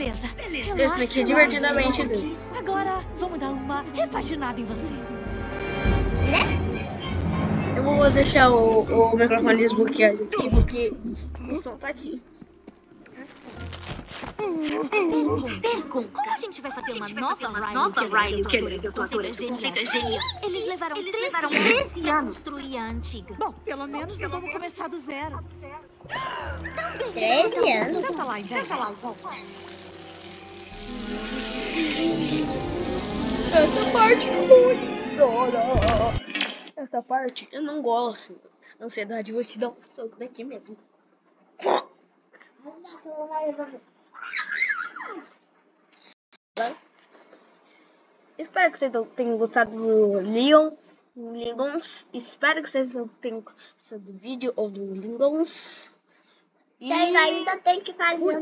Beleza. Esse daqui é divertidamente desse. Agora, vamos dar uma repaginada em você. Eu vou deixar o microfone desbloqueado aqui, porque o som tá aqui. Pergunta. Como a gente vai fazer uma nova Riley Killers? Eu tô atora. Conceito é genial. Eles levaram 13 anos pra construir a antiga. Bom, pelo menos não vamos começar do zero. Também. 13 anos? Senta lá, então. Essa parte muito. Essa parte eu não gosto. Ansiedade, eu vou te dar um soco daqui mesmo. Espero que vocês tenham gostado do Lingons. Espero que vocês tenham gostado do vídeo ou do Lingons. Vocês ainda tem que fazer